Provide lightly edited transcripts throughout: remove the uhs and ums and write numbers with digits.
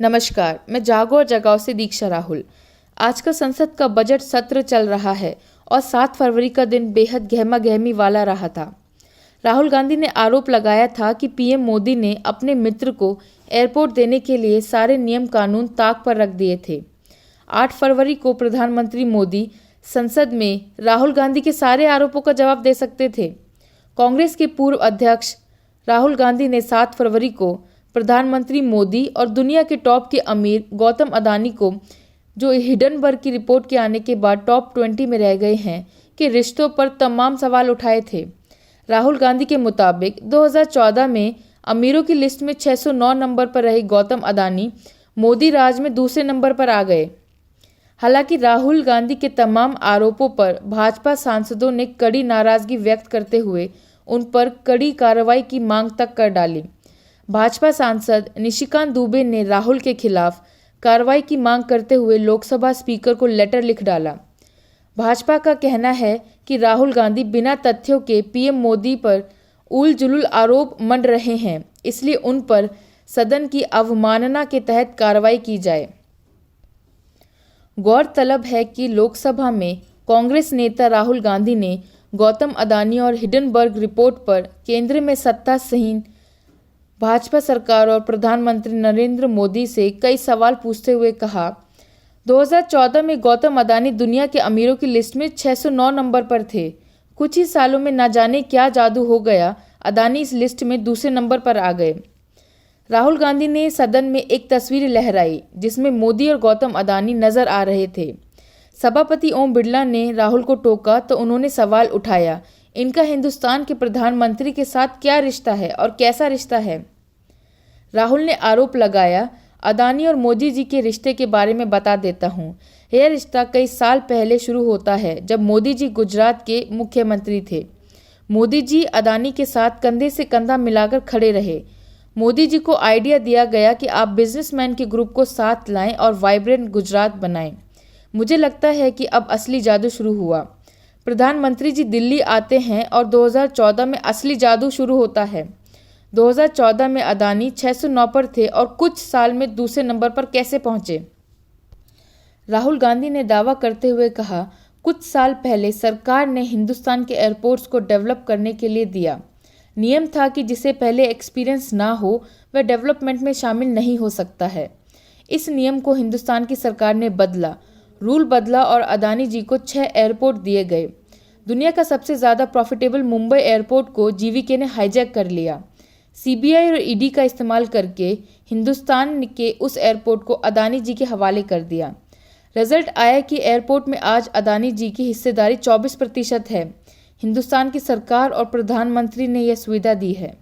नमस्कार, मैं जागो और जगाओ से दीक्षा राहुल। आजकल संसद का बजट सत्र चल रहा है और 7 फरवरी का दिन बेहद गहमा गहमी वाला रहा था। राहुल गांधी ने आरोप लगाया था कि पीएम मोदी ने अपने मित्र को एयरपोर्ट देने के लिए सारे नियम कानून ताक पर रख दिए थे। 8 फरवरी को प्रधानमंत्री मोदी संसद में राहुल गांधी के सारे आरोपों का जवाब दे सकते थे। कांग्रेस के पूर्व अध्यक्ष राहुल गांधी ने 7 फरवरी को प्रधानमंत्री मोदी और दुनिया के टॉप के अमीर गौतम अदानी को, जो हिडनबर्ग की रिपोर्ट के आने के बाद टॉप 20 में रह गए हैं, के रिश्तों पर तमाम सवाल उठाए थे। राहुल गांधी के मुताबिक 2014 में अमीरों की लिस्ट में 609 नंबर पर रहे गौतम अदानी मोदी राज में दूसरे नंबर पर आ गए। हालांकि राहुल गांधी के तमाम आरोपों पर भाजपा सांसदों ने कड़ी नाराजगी व्यक्त करते हुए उन पर कड़ी कार्रवाई की मांग तक कर डाली। भाजपा सांसद निशिकांत दुबे ने राहुल के खिलाफ कार्रवाई की मांग करते हुए लोकसभा स्पीकर को लेटर लिख डाला। भाजपा का कहना है कि राहुल गांधी बिना तथ्यों के पीएम मोदी पर उल जुलूल आरोप मंड रहे हैं, इसलिए उन पर सदन की अवमानना के तहत कार्रवाई की जाए। गौरतलब है कि लोकसभा में कांग्रेस नेता राहुल गांधी ने गौतम अदानी और हिडनबर्ग रिपोर्ट पर केंद्र में सत्तासीन भाजपा सरकार और प्रधानमंत्री नरेंद्र मोदी से कई सवाल पूछते हुए कहा, 2014 में गौतम अदानी दुनिया के अमीरों की लिस्ट में 609 नंबर पर थे। कुछ ही सालों में न जाने क्या जादू हो गया, अदानी इस लिस्ट में दूसरे नंबर पर आ गए। राहुल गांधी ने सदन में एक तस्वीर लहराई जिसमें मोदी और गौतम अदानी नजर आ रहे थे। सभापति ओम बिरला ने राहुल को टोका तो उन्होंने सवाल उठाया, इनका हिंदुस्तान के प्रधानमंत्री के साथ क्या रिश्ता है और कैसा रिश्ता है। राहुल ने आरोप लगाया, अदानी और मोदी जी के रिश्ते के बारे में बता देता हूँ। यह रिश्ता कई साल पहले शुरू होता है जब मोदी जी गुजरात के मुख्यमंत्री थे। मोदी जी अदानी के साथ कंधे से कंधा मिलाकर खड़े रहे। मोदी जी को आइडिया दिया गया कि आप बिजनेसमैन के ग्रुप को साथ लाएं और वाइब्रेंट गुजरात बनाएं। मुझे लगता है कि अब असली जादू शुरू हुआ। प्रधानमंत्री जी दिल्ली आते हैं और 2014 में असली जादू शुरू होता है। 2014 में अदानी 609 पर थे और कुछ साल में दूसरे नंबर पर कैसे पहुंचे। राहुल गांधी ने दावा करते हुए कहा, कुछ साल पहले सरकार ने हिंदुस्तान के एयरपोर्ट्स को डेवलप करने के लिए दिया। नियम था कि जिसे पहले एक्सपीरियंस ना हो वह डेवलपमेंट में शामिल नहीं हो सकता है। इस नियम को हिंदुस्तान की सरकार ने बदला, रूल बदला और अदानी जी को 6 एयरपोर्ट दिए गए। दुनिया का सबसे ज़्यादा प्रॉफिटेबल मुंबई एयरपोर्ट को जीवीके ने हाईजैक कर लिया। सीबीआई और ईडी का इस्तेमाल करके हिंदुस्तान के उस एयरपोर्ट को अदानी जी के हवाले कर दिया। रिजल्ट आया कि एयरपोर्ट में आज अदानी जी की हिस्सेदारी 24% है। हिंदुस्तान की सरकार और प्रधानमंत्री ने यह सुविधा दी है।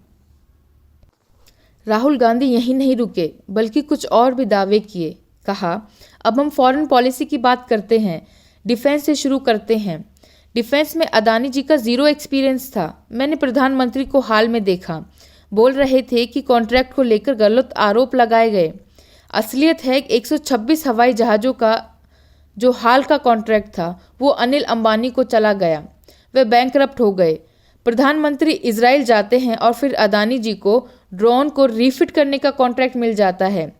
राहुल गांधी यहीं नहीं रुके बल्कि कुछ और भी दावे किए। कहा, अब हम फॉरेन पॉलिसी की बात करते हैं, डिफेंस से शुरू करते हैं। डिफेंस में अदानी जी का 0 एक्सपीरियंस था। मैंने प्रधानमंत्री को हाल में देखा, बोल रहे थे कि कॉन्ट्रैक्ट को लेकर गलत आरोप लगाए गए। असलियत है 126 हवाई जहाज़ों का जो हाल का कॉन्ट्रैक्ट था वो अनिल अंबानी को चला गया। वे बैंकरप्ट हो गए। प्रधानमंत्री इजराइल जाते हैं और फिर अदानी जी को ड्रोन को रीफिट करने का कॉन्ट्रैक्ट मिल जाता है।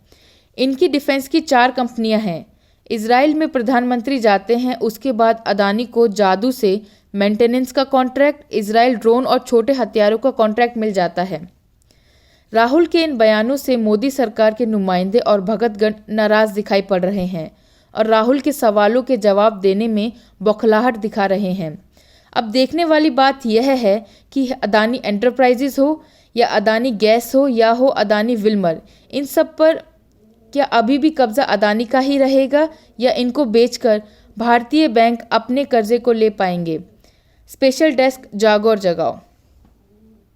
इनकी डिफेंस की 4 कंपनियां हैं। इजराइल में प्रधानमंत्री जाते हैं, उसके बाद अदानी को जादू से मेंटेनेंस का कॉन्ट्रैक्ट, इजराइल ड्रोन और छोटे हथियारों का कॉन्ट्रैक्ट मिल जाता है। राहुल के इन बयानों से मोदी सरकार के नुमाइंदे और भगतगण नाराज दिखाई पड़ रहे हैं और राहुल के सवालों के जवाब देने में बौखलाहट दिखा रहे हैं। अब देखने वाली बात यह है कि अदानी एंटरप्राइजेस हो या अदानी गैस हो या हो अदानी विल्मर, इन सब पर क्या अभी भी कब्जा अदानी का ही रहेगा या इनको बेचकर भारतीय बैंक अपने कर्जे को ले पाएंगे। स्पेशल डेस्क जागो और जगाओ।